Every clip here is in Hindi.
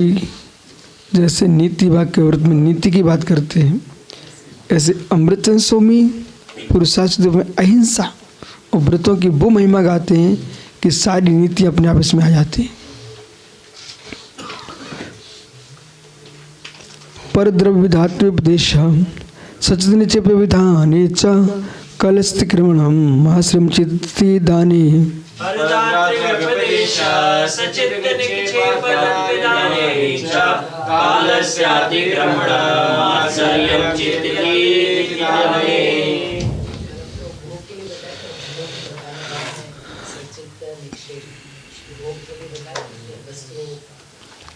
जैसे नीति वाक्य व्रत में नीति की बात करते हैं, ऐसे अमृतचंद स्वामी पुरुषार्थ में अहिंसा और व्रतों की वो महिमा गाते हैं कि सारी नीति अपने आप इसमें आ जाती है। पर द्रव्य विधात्मोपदेश सचदिन च प्रविधाने च कलस्तिक्रमणम आश्रम चित्ति दाने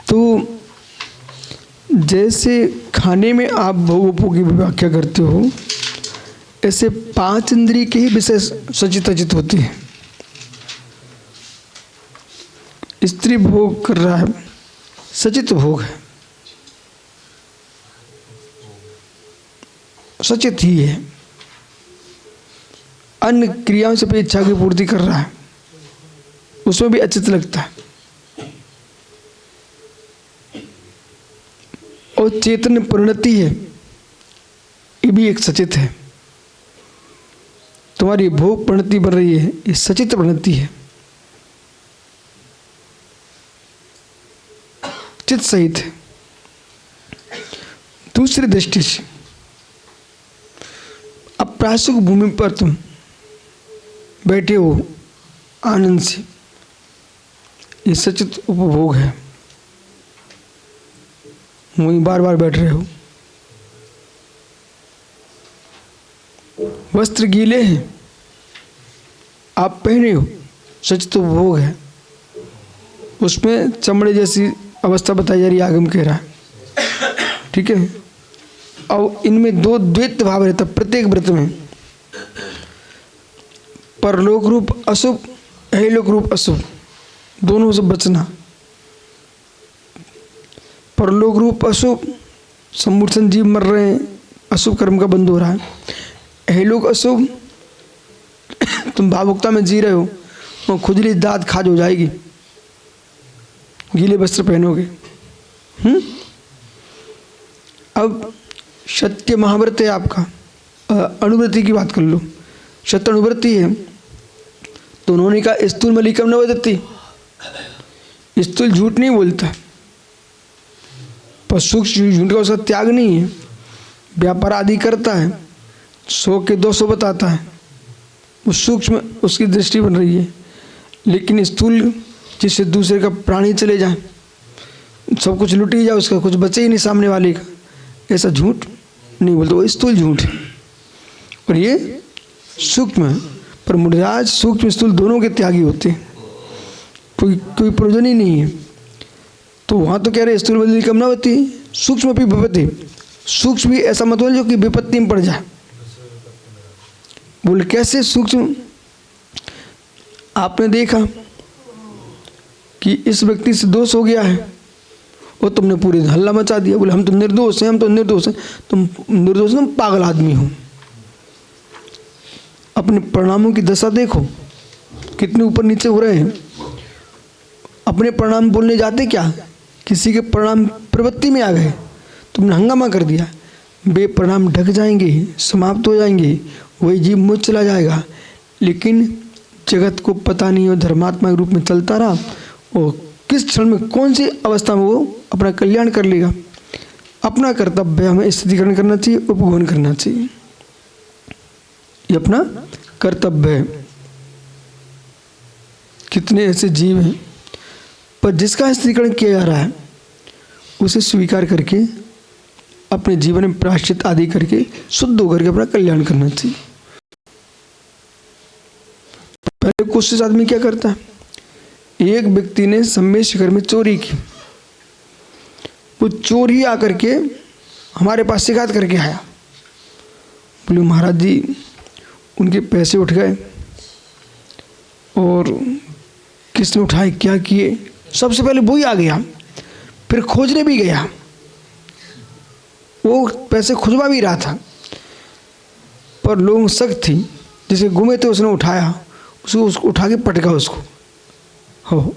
तो जैसे खाने में आप भोगों की व्याख्या करते हो, ऐसे पांच इंद्रिय के ही विषय सचित अचित होते हैं। स्त्री भोग कर रहा है, सचित भोग है, सचित ही है। अन्य क्रियाओं से अपनी इच्छा की पूर्ति कर रहा है, उसमें भी अचित लगता है। और चेतन परिणति है, ये भी एक सचित है। तुम्हारी भोग परिणति बन रही है, ये सचित परिणति है, चित सहित है। दूसरी दृष्टि से अब प्रासुक भूमि पर तुम बैठे हो आनंद से, ये सचित उपभोग है। वहीं बार बार बैठ रहे हो, वस्त्र गीले हैं, आप पहने हो, सचित उपभोग है। उसमें चमड़े जैसी अवस्था बताई जा रही है, आगम कह रहा है, ठीक है। और इनमें दो द्वैत भाव रहता प्रत्येक व्रत में, परलोक रूप अशुभ, इहलोक रूप अशुभ, दोनों से बचना। परलोक रूप अशुभ, सम्मूर्छन जीव मर रहे हैं, अशुभ कर्म का बंध हो रहा है। इहलोक अशुभ, तुम भावुकता में जी रहे हो और खुजली दांत खाज हो जाएगी, गीले वस्त्र पहनोगे। अब सत्य महाव्रत है आपका, अनुव्रति की बात कर लो, सत्य अनुव्रति है। तो उन्होंने कहा स्थूल मलिकम न वदति, स्थूल झूठ नहीं बोलता, पर सूक्ष्म झूठ का उसका त्याग नहीं है। व्यापार आदि करता है, 100 के 200 बताता है, वो सूक्ष्म उसकी दृष्टि बन रही है। लेकिन स्थूल जिससे दूसरे का प्राणी चले जाए, सब कुछ लुट ही जाए, उसका कुछ बचे ही नहीं सामने वाले का, ऐसा झूठ नहीं बोलते, वो स्थूल झूठ है। और ये सूक्ष्म है। पर मुनिराज सूक्ष्म स्थूल दोनों के त्यागी होते हैं, कोई प्रयोजन ही नहीं है। तो वहाँ तो कह रहे स्थूल बदली कम ना होती, सूक्ष्म भी विपत्ति। सूक्ष्म भी ऐसा मत बोल जो कि विपत्ति में पड़ जाए। बोले कैसे सूक्ष्म? आपने देखा कि इस व्यक्ति से दोष हो गया है और तुमने पूरे हल्ला मचा दिया। बोले हम तो निर्दोष हैं, हम तो निर्दोष हैं। तुम निर्दोष, तुम पागल आदमी हो। अपने परिणामों की दशा देखो, कितने ऊपर नीचे हो रहे हैं। अपने परिणाम बोलने जाते क्या, किसी के परिणाम प्रवृत्ति में आ गए, तुमने हंगामा कर दिया, बेपरिणाम ढक जाएंगे, समाप्त हो जाएंगे, वही जीव मुझ चला जाएगा। लेकिन जगत को पता नहीं हो, धर्मात्मा के रूप में चलता रहा, और किस क्षण में कौन सी अवस्था में वो अपना कल्याण कर लेगा। अपना कर्तव्य हमें स्थितिकरण करना चाहिए, उपगमन करना चाहिए, ये अपना कर्तव्य है। कितने ऐसे जीव हैं, पर जिसका स्थितिकरण किया जा रहा है उसे स्वीकार करके अपने जीवन में प्रायश्चित आदि करके शुद्ध होकर के अपना कल्याण करना चाहिए। पहले कोशिश आदमी क्या करता है, एक व्यक्ति ने सम्मेश घर में चोरी की, वो चोर ही आकर के हमारे पास शिकायत करके आया। बोले महाराज जी उनके पैसे उठ गए, और किसने उठाए, क्या किए। सबसे पहले वो ही आ गया, फिर खोजने भी गया, वो पैसे खुजवा भी रहा था, पर लोगों शक थी, जिसे गुमे थे उसने उठाया, उसको उठा के पटका उसको। हो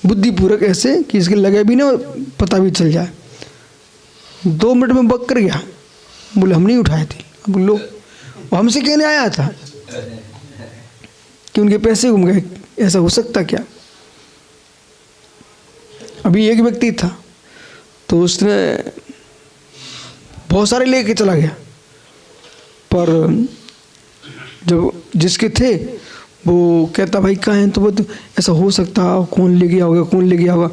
बुद्धिपूर्वक ऐसे कि इसके लगे भी ना और पता भी चल जाए। 2 मिनट में बक कर गया, बोले हम नहीं उठाए थे। अब लो, वो हमसे कहने आया था कि उनके पैसे गुम गए, ऐसा हो सकता क्या? अभी एक व्यक्ति था तो उसने बहुत सारे लेके चला गया, पर जब जिसके थे वो कहता भाई कहाँ हैं, तो वो तो ऐसा हो सकता, कौन ले गया होगा, कौन ले गया होगा।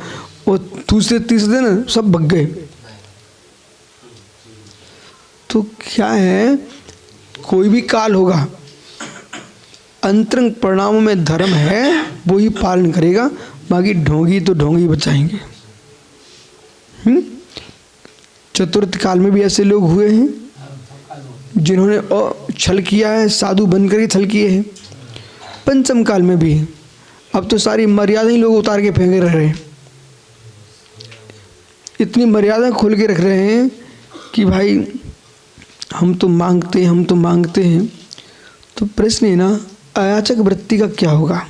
और दूसरे तीसरे दिन सब भग गए। तो क्या है, कोई भी काल होगा, अंतरंग परिणामों में धर्म है वो ही पालन करेगा, बाकी ढोंगी तो ढोंगी बचाएंगे। चतुर्थ काल में भी ऐसे लोग हुए हैं जिन्होंने छल किया है, साधु बनकर के छल किए हैं। पंचम काल में भी अब तो सारी मर्यादा ही लोग उतार के फेंके रह रहे हैं। इतनी मर्यादा खोल के रख रहे हैं कि भाई हम तो मांगते हैं। तो प्रश्न है ना, अयाचक वृत्ति का क्या होगा?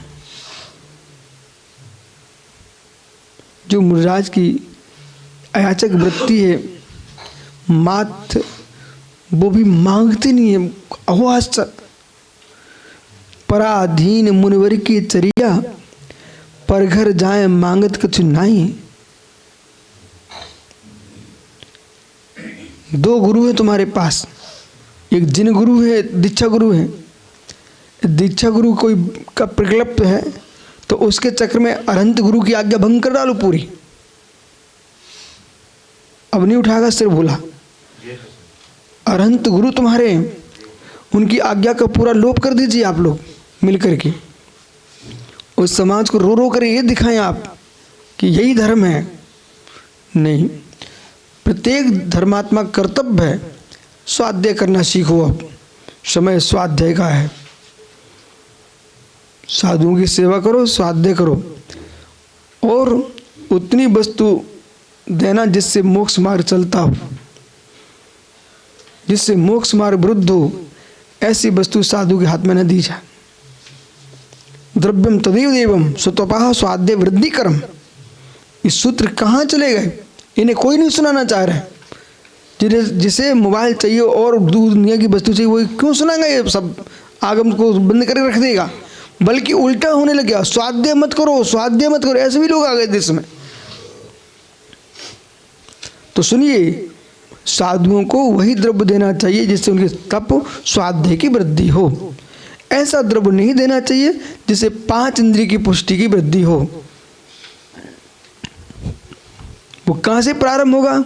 जो मुनिराज की अयाचक वृत्ति है, मात्र वो भी मांगते नहीं है। अहो पराधीन मुनिवर की चरिया, पर घर जाए मांगत कछु नहीं। 2 गुरु है तुम्हारे पास, एक जिन गुरु है, दीक्षा गुरु है। दीक्षा गुरु कोई का प्रकल्प है तो उसके चक्र में अरहंत गुरु की आज्ञा भंग कर डालो पूरी। अब नहीं उठाएगा सिर भूला। अरहंत गुरु तुम्हारे, उनकी आज्ञा का पूरा लोप कर दीजिए आप लोग मिलकर के। उस समाज को रो रो कर ये दिखाएं आप कि यही धर्म है। नहीं, प्रत्येक धर्मात्मा कर्तव्य है स्वाध्याय करना सीखो। अब समय स्वाध्याय का है। साधुओं की सेवा करो, स्वाध्याय करो, और उतनी वस्तु देना जिससे मोक्ष मार्ग चलता हो, जिससे मोक्ष मार्ग वृद्ध हो, ऐसी वस्तु साधु के हाथ में न दी जाए। द्रव्यम तदेव देवम स्वतपाह स्वाध्याय वृद्धि कर्म। इस सूत्र कहाँ चले गए? इन्हें कोई नहीं सुनाना चाह रहा है। जिसे मोबाइल चाहिए और दुनिया की वस्तु चाहिए, वो क्यों सुनाएगा? ये सब आगम को बंद करके रख देगा। बल्कि उल्टा होने लग गया, स्वाध्याय मत करो, स्वाध्याय मत करो। ऐसे भी लोग आ गए देश में। तो सुनिए, साधुओं को वही द्रव्य देना चाहिए जिससे उनके तप स्वाध्याय की वृद्धि हो। ऐसा द्रव्य नहीं देना चाहिए जिससे 5 इंद्रिय की पुष्टि की वृद्धि हो। वो कहाँ से प्रारंभ होगा?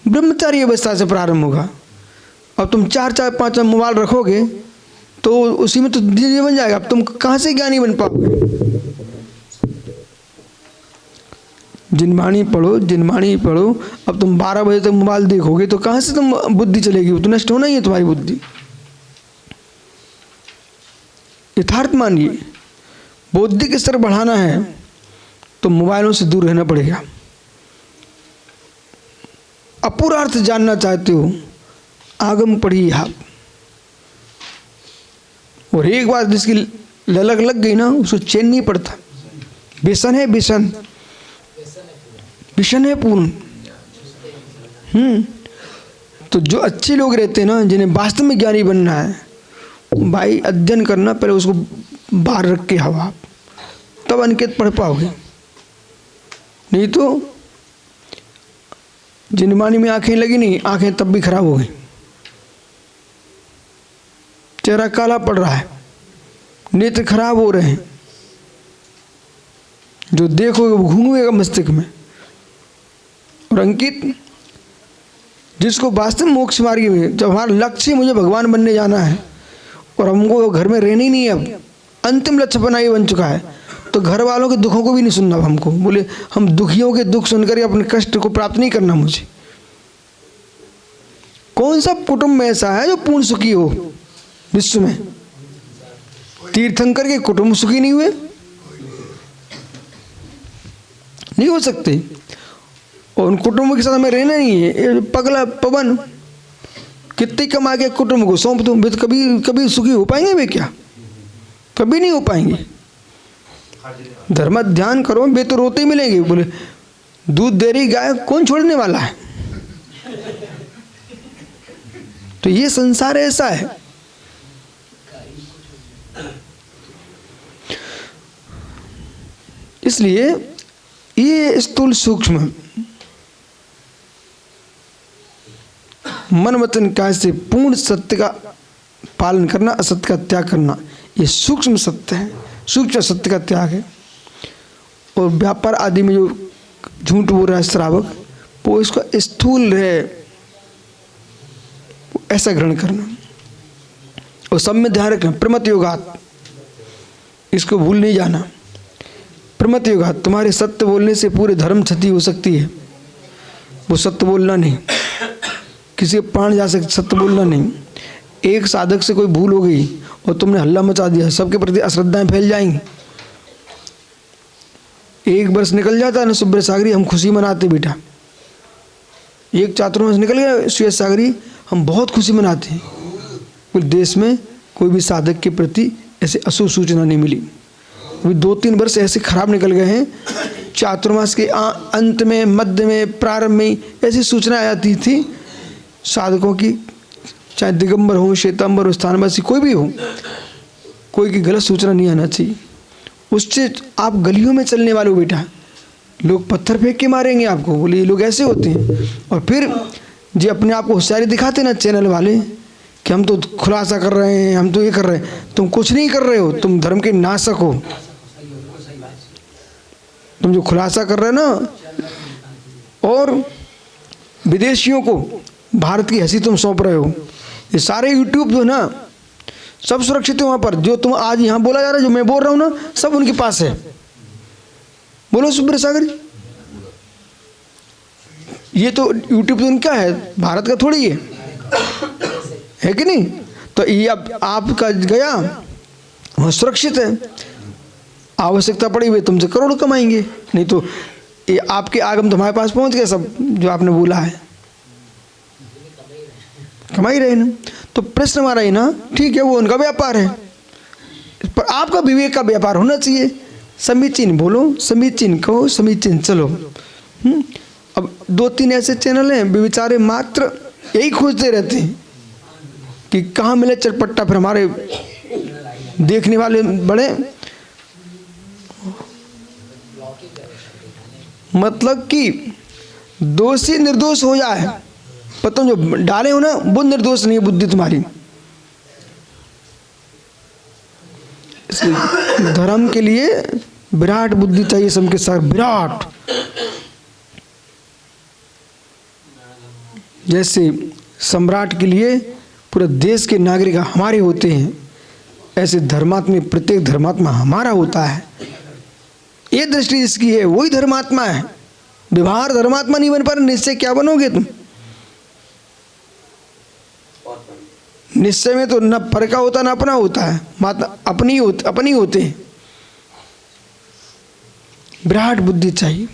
ब्रह्मचारी अवस्था से प्रारंभ होगा। अब तुम 4-4, 5 मोबाइल रखोगे तो उसी में तो दिन बन जाएगा। अब तुम कहाँ से ज्ञानी बन पाओगे? जिनवाणी पढ़ो। अब तुम 12 बजे तक मोबाइल देखोगे तो कहाँ से तुम बुद्धि चलेगी? वो तो नष्ट होना ही है तुम्हारी बुद्धि। यथार्थ मानिए, बौद्धिक स्तर बढ़ाना है तो मोबाइलों से दूर रहना पड़ेगा। अपूरा अर्थ जानना चाहते हो, आगम पढ़िए आप। और एक बार जिसकी ललक लग गई ना, उसको चैन नहीं पड़ता। व्यसन है, विषण है पूर्ण। तो जो अच्छे लोग रहते हैं ना, जिन्हें वास्तव में ज्ञानी बनना है, भाई अध्ययन करना, पहले उसको बाहर रख के हवा, तब अनिकेत पढ़ पाओगे। नहीं तो जिनवाणी में आंखें लगी नहीं, आंखें तब भी खराब हो गई। चेहरा काला पड़ रहा है, नेत्र खराब हो रहे हैं, जो देखोगे वो घूमेगा मस्तिष्क में। और अंकित, जिसको वास्तव मोक्ष मार्ग में, जब हमारा लक्ष्य मुझे भगवान बनने जाना है और हमको घर में रहना ही नहीं है, अब अंतिम लक्ष्य बना ही बन चुका है, तो घर वालों के दुखों को भी नहीं सुनना। हमको बोले हम दुखियों के दुख सुनकर अपने कष्ट को प्राप्त नहीं करना मुझे। कौन सा कुटुंब ऐसा है जो पूर्ण सुखी हो विश्व में? तीर्थंकर के कुटुंब सुखी नहीं हुए, नहीं हो सकते। और उन कुटुंबों के साथ हमें रहना नहीं है। पगला पवन कितने कमा के कुटुंब को सौंप दूं, वे तो कभी सुखी हो पाएंगे? वे क्या कभी नहीं हो पाएंगे। धर्म ध्यान करो, वे तो रोते ही मिलेंगे। बोले दूध दे रही गाय कौन छोड़ने वाला है? तो ये संसार ऐसा है। इसलिए ये स्थूल सूक्ष्म मन वचन काया से पूर्ण सत्य का पालन करना, असत्य का त्याग करना, ये सूक्ष्म सत्य है, सूक्ष्म सत्य का त्याग है। और व्यापार आदि में जो झूठ बोल रहा है श्रावक, वो इसको स्थूल है ऐसा ग्रहण करना। और सब में ध्यान रखना, प्रमत योगात, इसको भूल नहीं जाना। प्रमत योगात, तुम्हारे सत्य बोलने से पूरे धर्म क्षति हो सकती है, वो सत्य बोलना नहीं। किसी के प्राण जा सकते, सत्य बोलना नहीं। एक साधक से कोई भूल हो गई और तुमने हल्ला मचा दिया, सबके प्रति अश्रद्धाएं फैल जाएंगी। एक वर्ष निकल जाता है ना सुब्रत सागरी, हम खुशी मनाते बेटा। एक चातुर्मास निकल गया श्वेत सागरी, हम बहुत खुशी मनाते हैं। पूरे देश में कोई भी साधक के प्रति ऐसे अशुभ सूचना नहीं मिली। अभी 2-3 वर्ष ऐसे खराब निकल गए हैं। चातुर्मास के अंत में, मध्य में, प्रारंभ में ऐसी सूचना आती थी साधकों की, चाहे दिगंबर हो, श्वेतांबर हो, स्थानवासी कोई भी हो, कोई की गलत सूचना नहीं आना चाहिए। उससे आप गलियों में चलने वाले हो बेटा, लोग पत्थर फेंक के मारेंगे आपको। बोले ये लोग ऐसे होते हैं। और फिर जो अपने आप को होशियारी दिखाते ना चैनल वाले कि हम तो खुलासा कर रहे हैं, हम तो ये कर रहे हैं, तुम कुछ नहीं कर रहे हो, तुम धर्म के नाशक हो। तुम जो खुलासा कर रहे हो ना, और विदेशियों को भारत की हंसी तुम सौंप रहे हो। ये सारे यूट्यूब जो ना सब सुरक्षित है वहाँ पर। जो तुम आज यहाँ बोला जा रहा है, जो मैं बोल रहा हूँ ना, सब उनके पास है। बोलो सुब्रत सागर, ये तो यूट्यूब तो उनका है, भारत का थोड़ी है कि नहीं? तो ये अब आपका गया वहाँ सुरक्षित है। आवश्यकता पड़ी हुई तुमसे करोड़ कमाएंगे, नहीं तो ये आपके आगम तुम्हारे पास पहुँच गए सब जो आपने बोला है, कमा ही रहे ना। तो प्रश्न हमारा ही ना, ठीक है वो उनका व्यापार है, पर आपका विवेक का व्यापार होना चाहिए। समीचीन बोलो, समीचीन कहो, समीचीन चलो। अब 2-3 ऐसे चैनल हैं बेचारे मात्र यही खोजते रहते हैं कि कहाँ मिले चटपट्टा, फिर हमारे देखने वाले बड़े मतलब कि दोषी निर्दोष हो जाए, पर तुम जो डाले हो ना वो निर्दोष नहीं है बुद्धि तुम्हारी। इसलिए धर्म के लिए विराट बुद्धि चाहिए सबके साथ, विराट। जैसे सम्राट के लिए पूरे देश के नागरिक हमारे होते हैं, ऐसे धर्मात्मा प्रत्येक धर्मात्मा हमारा होता है। ये दृष्टि जिसकी है वही धर्मात्मा है। व्यवहार धर्मात्मा नहीं बन पा रहे, निश्चय क्या बनोगे तुम? निश्चय में तो न पर का होता ना अपना होता है, माता अपनी होते हैं। विराट बुद्धि चाहिए।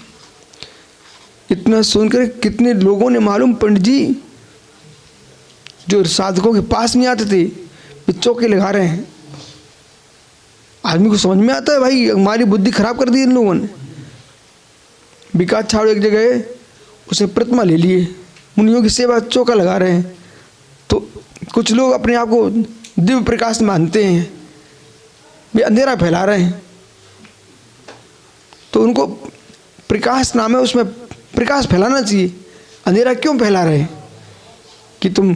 इतना सुनकर कितने लोगों ने मालूम, पंडित जी जो साधकों के पास नहीं आते थे, वे चौके लगा रहे हैं। आदमी को समझ में आता है भाई हमारी बुद्धि खराब कर दी इन लोगों ने। विकास छाड़ो एक जगह उसने प्रतिमा ले लिए, मुनियों की सेवा चौका लगा रहे हैं। तो कुछ लोग अपने आप को दिव्य प्रकाश मानते हैं, वे अंधेरा फैला रहे हैं। तो उनको प्रकाश नाम है, उसमें प्रकाश फैलाना चाहिए। अंधेरा क्यों फैला रहे हैं? कि तुम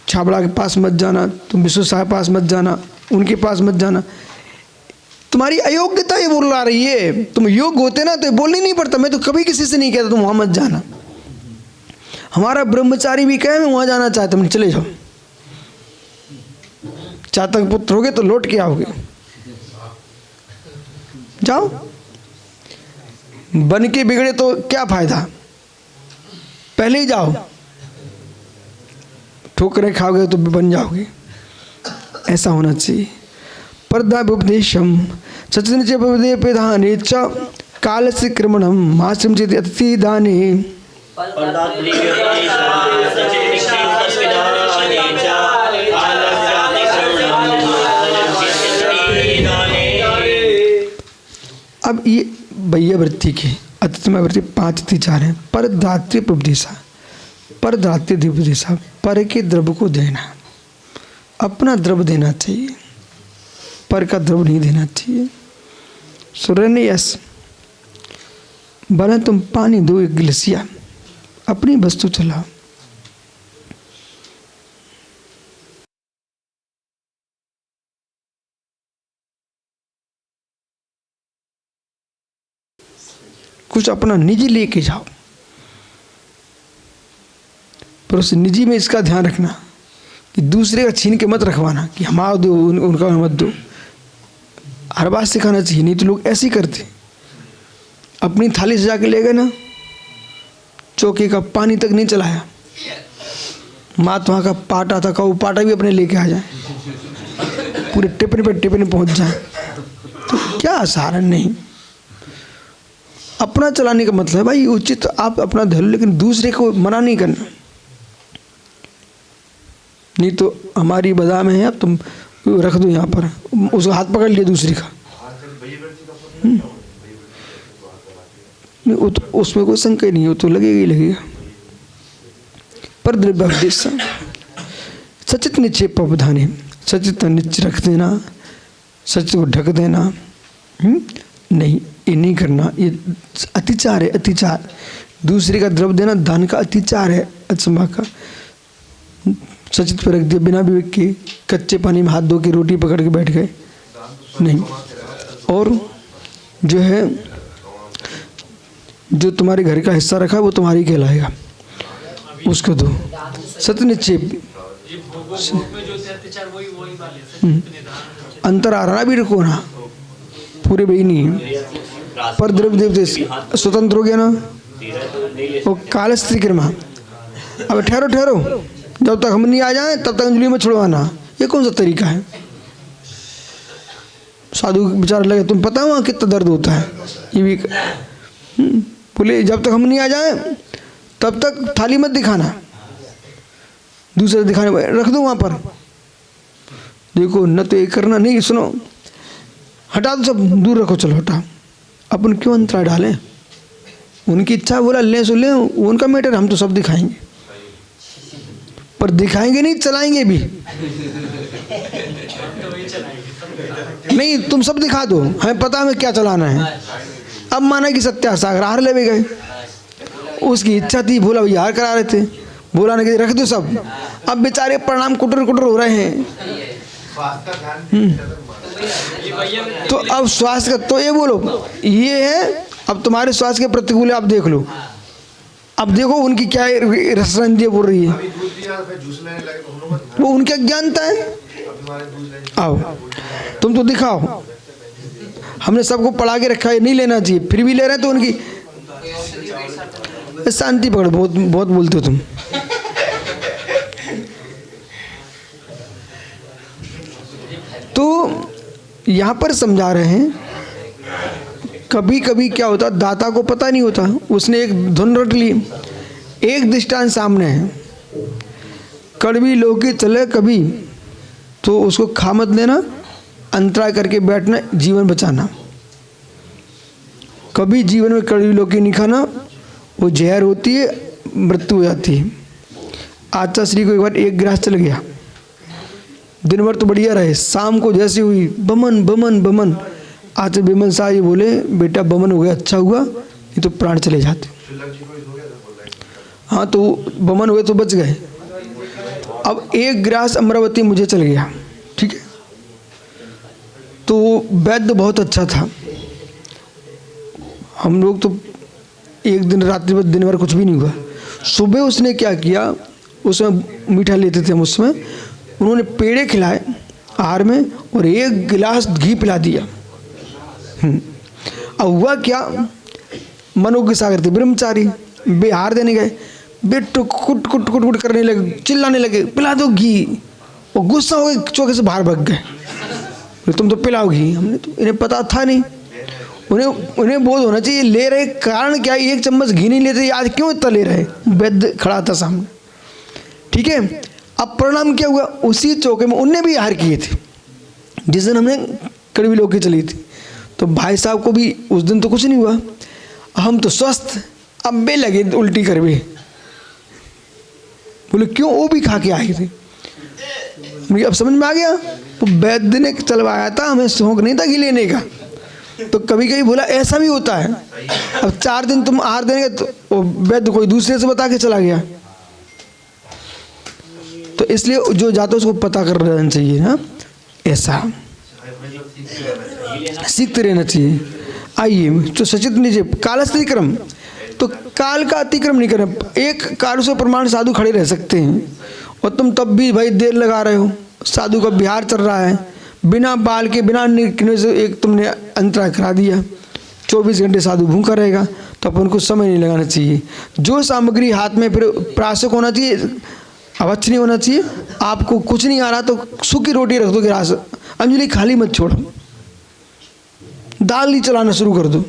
छाबड़ा के पास मत जाना, तुम विश्व साहब के पास मत जाना, उनके पास मत जाना। तुम्हारी अयोग्यता ये बोल रही है। तुम योग्य होते ना तो बोलने नहीं पड़ता। मैं तो कभी किसी से नहीं कहता तुम वहाँ मत जाना। हमारा ब्रह्मचारी भी कहे मैं वहाँ जाना चाहता हूँ, चले जाओ। चातक पुत्र होगे तो लौट के आओगे, जाओ। बन के बिगड़े तो क्या फायदा, पहले ही जाओ। ठोकरें खाओगे तो बन जाओगे। ऐसा होना चाहिए। पर्दाभुपदेशम सचनिचपदे प्रधाने च कालस्य क्रमणम माश्रम चेत अतिथि दाने। अब ये वैया वृत्ति के अतिथमय वृत्ति 5 अतिचार हैं। पर दात्य उपदेशा, पर दात्य उपदेशा, पर के द्रव्य को देना, अपना द्रव्य देना चाहिए, पर का द्रव्य नहीं देना चाहिए। सुरन यस बने तुम पानी दो 1 गिलसिया, अपनी वस्तु चलाओ। कुछ अपना निजी लेके जाओ, पर उस निजी में इसका ध्यान रखना कि दूसरे का छीन के मत रखवाना कि हमारा दो उनका मत दो। हर बात सिखाना चाहिए, नहीं तो लोग ऐसे ही करते। अपनी थाली सजा के ले गए ना, चौके का पानी तक नहीं चलाया, मात वहाँ का पाटा था, वो पाटा भी अपने लेके आ जाए, पूरे टिपने पर टिपने पहुँच जाए, तो क्या सहारा नहीं। अपना चलाने का मतलब है भाई उचित आप अपना धर लो, लेकिन दूसरे को मना नहीं करना। नहीं तो हमारी बादाम है, अब तुम रख दो यहाँ पर, उसका हाथ पकड़ लिया दूसरे का, नहीं तो उसमें कोई शंका ही नहीं है, वो तो लगेगा ही लगेगा। पर द्रव्यादेश सचित निक्षेप अवधानी, सचित निच रख देना, सचित को ढक देना, नहीं ये नहीं करना, ये अतिचार है। अतिचार दूसरे का द्रव्य देना दान का अतिचार है, अचंभा का। सचित पर रख दिया बिना विवेक के, कच्चे पानी में हाथ धो के रोटी पकड़ के बैठ गए, नहीं। और जो है जो तुम्हारे घर का हिस्सा रखा वो तुम्हारी कहलाएगा, उसको दो। सत्य निक्षेप अंतर आराना भी रखो ना, पूरे भाई नहीं है। पर द्रव्य देव स्वतंत्र हो गया ना, वो काल स्त्री कर्मा। अब ठहरो ठहरो, जब तक हम नहीं आ जाए तब तक अंजलि में छुड़वाना, ये कौन सा तरीका है। साधु बेचारा लगे, तुम पता है वहाँ कितना दर्द होता है, ये भी बोले जब तक हम नहीं आ जाए तब तक थाली मत दिखाना, दूसरे दिखाने रख दो वहाँ पर। देखो न तो ये करना नहीं, सुनो हटा दो सब, दूर रखो, चलो हटाओ। अपन क्यों अंतराय डालें, उनकी इच्छा बोला ले सो ले, उनका मैटर, हम तो सब दिखाएंगे, पर दिखाएंगे नहीं चलाएंगे भी नहीं। तुम सब दिखा दो, हमें पता हमें क्या चलाना है। अब माना कि सत्यासागर हार ले गए, उसकी इच्छा थी, भोला भैया हार करा रहे थे, भोला ने रख दो सब। अब बेचारे परिणाम कुटर कुटर हो रहे हैं। तो अब स्वास्थ्य का तो ये बोलो ये है, अब तुम्हारे स्वास्थ्य के प्रतिकूल है, आप देख लो। अब देखो उनकी क्या रसरंजी बोल रही है, वो उनकी अज्ञानता है। आओ तुम तो दिखाओ, हमने सबको पढ़ा के रखा है, नहीं लेना चाहिए, फिर भी ले रहे हैं, तो उनकी शांति पकड़ो। बहुत बहुत बोलते हो तुम। तो यहाँ पर समझा रहे हैं, कभी कभी क्या होता, दाता को पता नहीं होता, उसने एक धुन रट ली। एक दृष्टांत सामने है, कड़वी लौकी चले कभी तो उसको खा मत लेना, अंतराय करके बैठना, जीवन बचाना। कभी जीवन में कड़वी लौकी नहीं खाना, वो जहर होती है, मृत्यु हो जाती है। आचा श्री को एक बार 1 गिलास चल गया, दिन भर तो बढ़िया रहे, शाम को जैसे हुई बमन बमन बमन। आचार्य बिमल शाह ये बोले बेटा बमन हो गया, अच्छा हुआ, नहीं तो प्राण चले जाते। हाँ तो बमन हुए तो बच गए। अब 1 गिलास अमरावती मुझे चल गया, ठीक है, तो वैद्य बहुत अच्छा था। हम लोग तो एक दिन रात्रि भर दिन भर कुछ भी नहीं हुआ। सुबह उसने क्या किया, उसमें मीठा लेते थे हम, उसमें उन्होंने पेड़े खिलाए आहार में और 1 गिलास घी पिला दिया। अब हुआ क्या, मनोज्ञ सागर थे ब्रह्मचारी, बिहार देने गए, बेटो कुट कुट कुट कुट करने लगे, चिल्लाने लगे पिला दो घी। वो गुस्सा हो गए, चौके से बाहर भाग गए, तुम तो पिलाओ घी। हमने तो इन्हें पता था नहीं, उन्हें बोध होना चाहिए ले रहे कारण क्या, 1 चम्मच घी नहीं लेते, आज क्यों इतना ले रहे। वैद्य खड़ा था सामने, ठीक है। अब परिणाम क्या हुआ, उसी चौके में उनने भी आहार किए थे जिस दिन हमने कड़वी लौकी चली थी। तो भाई साहब को भी उस दिन तो कुछ नहीं हुआ, हम तो स्वस्थ, अब बे लगे उल्टी कर बे। बोले क्यों? वो भी खा के आए थे। मुझे अब समझ में आ गया, तो वैद्य ने चलवाया था, हमें शौक नहीं था कि लेने का। तो कभी कभी बोला ऐसा भी होता है। अब 4 दिन तुम आहार देंगे तो वैद्य कोई दूसरे से बता के चला गया। तो इसलिए जो जाता है उसको पता कर रहना चाहिए ना, ऐसा सीखते रहना चाहिए। आइए तो सचेत लीजिए कालस्थ अतिक्रम, तो काल का अतिक्रम नहीं करना। एक काल से प्रमाण साधु खड़े रह सकते हैं, और तुम तब भी भाई देर लगा रहे हो। साधु का विहार चल रहा है, बिना बाल के बिना निकलने से एक तुमने अंतरा करा दिया, 24 घंटे साधु भूखा रहेगा, तो अपन को समय नहीं लगाना चाहिए। जो सामग्री हाथ में फिर प्राशक होना चाहिए, अवच्छ नहीं होना चाहिए। आपको कुछ नहीं आ रहा तो सूखी रोटी रख दो गिलास, अंजलि खाली मत छोड़ो, दाल नहीं चलाना शुरू कर दो।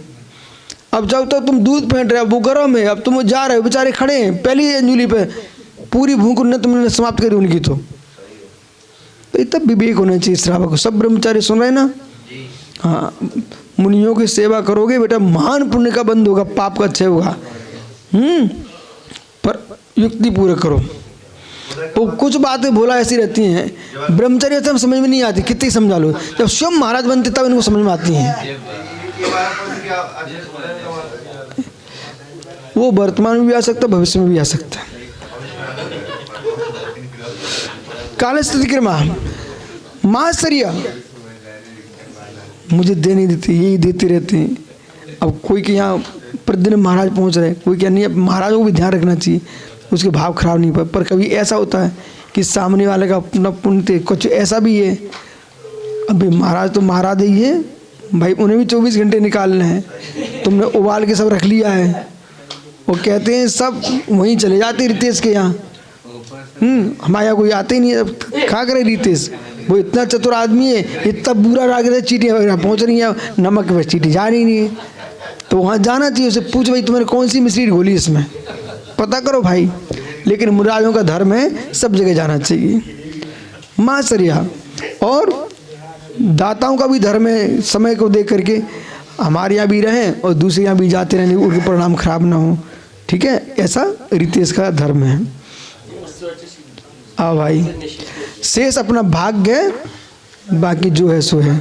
अब जब तक तुम दूध फेंट रहे हो वो गर्म है, अब तुम जा रहे हो, बेचारे खड़े हैं पहली अंजलि पे, पूरी भूख उन्हें तुमने समाप्त करी उनकी। तो तब विवेक होना चाहिए श्रावक को। सब ब्रह्मचारी सुन रहे ना? हाँ, मुनियों की सेवा करोगे बेटा, महान पुण्य का बंद होगा, पाप का क्षय होगा। पर युक्ति पूर्वक करो। तो कुछ बातें भोला ऐसी रहती हैं, ब्रह्मचर्य से समझ में नहीं आती, कितनी समझा लो। जब स्वयं महाराज बनते तब इनको समझ में आती हैं। वो वर्तमान में भी आ सकता है, भविष्य में भी आ सकता है। कालस्थ अतिक्रम माश्चर्य, मुझे दे नहीं देते, यही देते रहते हैं। अब कोई के यहाँ प्रतिदिन महाराज पहुँच रहे, कोई क्या नहीं। अब महाराज को भी ध्यान रखना चाहिए, उसके भाव खराब नहीं। पर कभी ऐसा होता है कि सामने वाले का अपना पुण्य, कुछ ऐसा भी है, अभी महाराज तो महाराज ही है भाई, उन्हें भी 24 घंटे निकालने हैं, तुमने उबाल के सब रख लिया है। वो कहते हैं सब वहीं चले जाते रितेश के यहाँ, हमारे यहाँ कोई आते ही नहीं है, खा करे रितेश, वो इतना चतुर आदमी है, इतना बुरा राग है, चीटियाँ वगैरह पहुँच रही हैं, नमक पर चीटी जा रही नहीं है। तो वहाँ जाना चाहिए, उसे पूछ भाई तुम्हारे कौन सी मिश्री घोली इसमें, पता करो भाई। लेकिन मुरारियों का धर्म है, सब जगह जाना चाहिए। माश्चर्य और दाताओं का भी धर्म है, समय को देख करके हमारे यहाँ भी रहें और दूसरे यहाँ भी जाते रहने, उनके परिणाम खराब ना हो। ठीक है, ऐसा रितेश का धर्म है। भाई शेष अपना भाग्य है, बाकी जो है सो है।